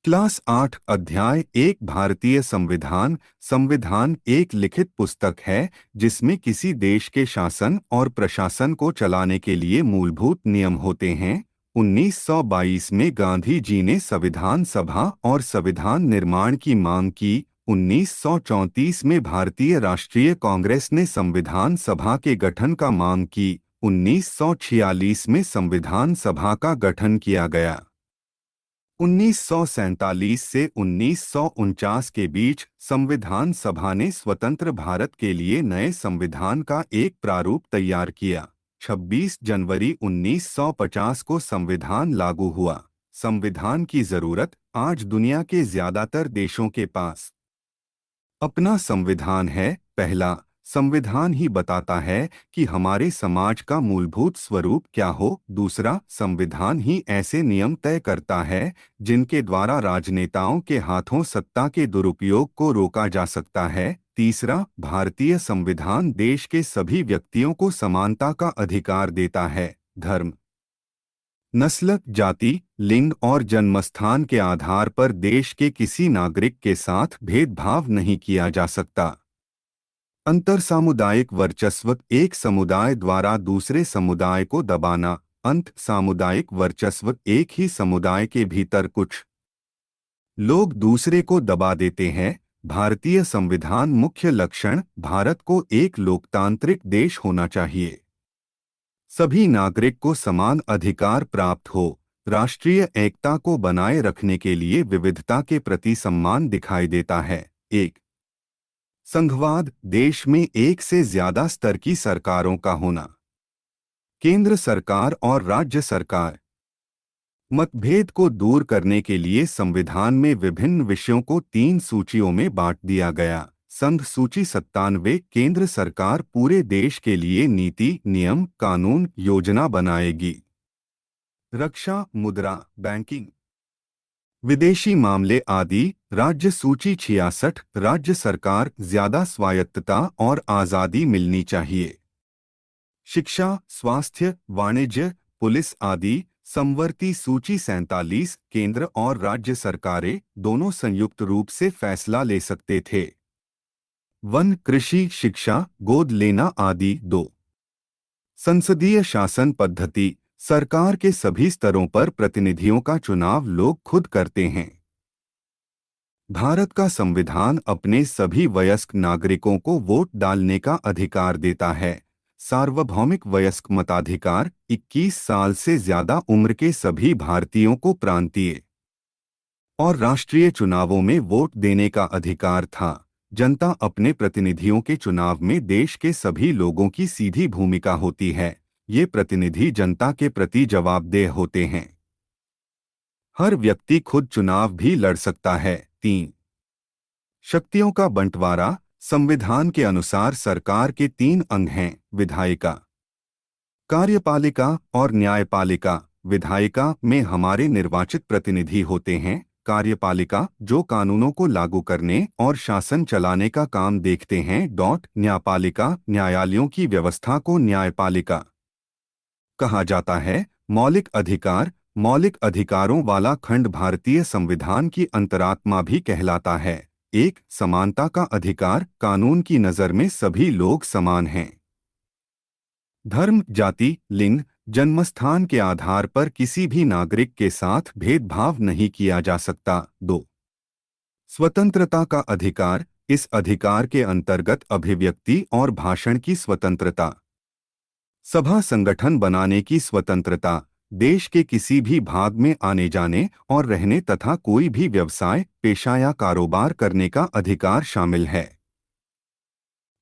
Class 8 अध्याय 1 भारतीय संविधान। संविधान एक लिखित पुस्तक है जिसमें किसी देश के शासन और प्रशासन को चलाने के लिए मूलभूत नियम होते हैं। 1922 में गांधी जी ने संविधान सभा और संविधान निर्माण की मांग की। 1934 में भारतीय राष्ट्रीय कांग्रेस ने संविधान सभा के गठन का मांग की। 1946 में संविधान सभा का गठन किया गया। 1947 से 1949 के बीच संविधान सभा ने स्वतंत्र भारत के लिए नए संविधान का एक प्रारूप तैयार किया। 26 जनवरी 1950 को संविधान लागू हुआ। संविधान की जरूरत आज दुनिया के ज्यादातर देशों के पास अपना संविधान है। पहला, संविधान ही बताता है कि हमारे समाज का मूलभूत स्वरूप क्या हो। दूसरा, संविधान ही ऐसे नियम तय करता है जिनके द्वारा राजनेताओं के हाथों सत्ता के दुरुपयोग को रोका जा सकता है। तीसरा, भारतीय संविधान देश के सभी व्यक्तियों को समानता का अधिकार देता है। धर्म, नस्ल, जाति, लिंग और जन्मस्थान के आधार पर देश के किसी नागरिक के साथ भेदभाव नहीं किया जा सकता। अंतर सामुदायिक वर्चस्व, एक समुदाय द्वारा दूसरे समुदाय को दबाना। अंत सामुदायिक वर्चस्व, एक ही समुदाय के भीतर कुछ लोग दूसरे को दबा देते हैं। भारतीय संविधान मुख्य लक्षण, भारत को एक लोकतांत्रिक देश होना चाहिए। सभी नागरिक को समान अधिकार प्राप्त हो। राष्ट्रीय एकता को बनाए रखने के लिए विविधता के प्रति सम्मान दिखाई देता है। एक, संघवाद, देश में एक से ज्यादा स्तर की सरकारों का होना। केंद्र सरकार और राज्य सरकार, मतभेद को दूर करने के लिए संविधान में विभिन्न विषयों को 3 सूचियों में बांट दिया गया। संघ सूची 97, केंद्र सरकार पूरे देश के लिए नीति, नियम, कानून, योजना बनाएगी। रक्षा, मुद्रा, बैंकिंग, विदेशी मामले आदि। राज्य सूची 66, राज्य सरकार ज्यादा स्वायत्तता और आजादी मिलनी चाहिए। शिक्षा, स्वास्थ्य, वाणिज्य, पुलिस आदि। समवर्ती सूची 47, केंद्र और राज्य सरकारें दोनों संयुक्त रूप से फैसला ले सकते थे। वन, कृषि, शिक्षा, गोद लेना आदि। 2, संसदीय शासन पद्धति, सरकार के सभी स्तरों पर प्रतिनिधियों का चुनाव लोग खुद करते हैं। भारत का संविधान अपने सभी वयस्क नागरिकों को वोट डालने का अधिकार देता है। सार्वभौमिक वयस्क मताधिकार, 21 साल से ज्यादा उम्र के सभी भारतीयों को प्रांतीय और राष्ट्रीय चुनावों में वोट देने का अधिकार था। जनता अपने प्रतिनिधियों के चुनाव में देश के सभी लोगों की सीधी भूमिका होती है। ये प्रतिनिधि जनता के प्रति जवाबदेह होते हैं। हर व्यक्ति खुद चुनाव भी लड़ सकता है। 3, शक्तियों का बंटवारा, संविधान के अनुसार सरकार के 3 अंग हैं: विधायिका, कार्यपालिका और न्यायपालिका। विधायिका में हमारे निर्वाचित प्रतिनिधि होते हैं। कार्यपालिका जो कानूनों को लागू करने और शासन चलाने का काम देखते हैं। न्यायपालिका, न्यायालयों की व्यवस्था को न्यायपालिका कहा जाता है। मौलिक अधिकार, मौलिक अधिकारों वाला खंड भारतीय संविधान की अंतरात्मा भी कहलाता है। 1, समानता का अधिकार, कानून की नज़र में सभी लोग समान हैं। धर्म, जाति, लिंग, जन्मस्थान के आधार पर किसी भी नागरिक के साथ भेदभाव नहीं किया जा सकता। 2, स्वतंत्रता का अधिकार, इस अधिकार के अंतर्गत अभिव्यक्ति और भाषण की स्वतंत्रता, सभा संगठन बनाने की स्वतंत्रता, देश के किसी भी भाग में आने जाने और रहने तथा कोई भी व्यवसाय, पेशा या कारोबार करने का अधिकार शामिल है।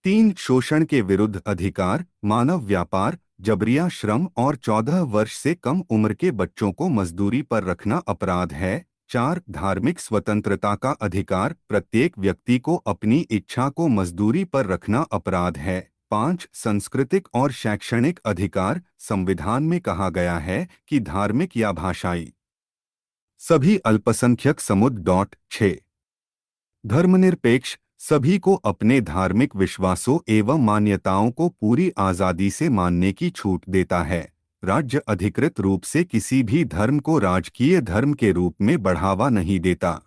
3, शोषण के विरुद्ध अधिकार, मानव व्यापार, जबरिया श्रम और 14 वर्ष से कम उम्र के बच्चों को मजदूरी पर रखना अपराध है। 4, धार्मिक स्वतंत्रता का अधिकार, प्रत्येक व्यक्ति को अपनी इच्छा को मजदूरी पर रखना अपराध है। 5, सांस्कृतिक और शैक्षणिक अधिकार, संविधान में कहा गया है कि धार्मिक या भाषाई सभी अल्पसंख्यक समुदाय। 6, धर्मनिरपेक्ष, सभी को अपने धार्मिक विश्वासों एवं मान्यताओं को पूरी आज़ादी से मानने की छूट देता है। राज्य अधिकृत रूप से किसी भी धर्म को राजकीय धर्म के रूप में बढ़ावा नहीं देता।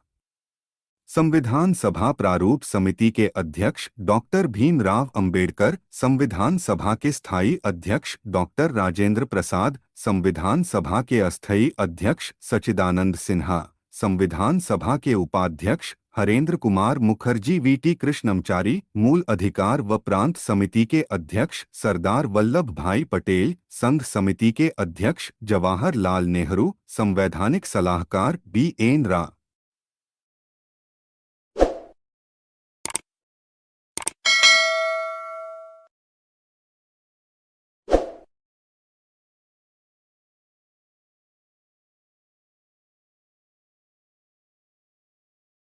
संविधान सभा प्रारूप समिति के अध्यक्ष डॉक्टर भीमराव अंबेडकर, संविधान सभा के स्थायी अध्यक्ष डॉक्टर राजेंद्र प्रसाद, संविधान सभा के अस्थायी अध्यक्ष सच्चिदानंद सिन्हा, संविधान सभा के उपाध्यक्ष हरेंद्र कुमार मुखर्जी, वीटी कृष्णमचारी, मूल अधिकार व प्रांत समिति के अध्यक्ष सरदार वल्लभ भाई पटेल, संघ समिति के अध्यक्ष जवाहरलाल नेहरू, संवैधानिक सलाहकार बी एन रा,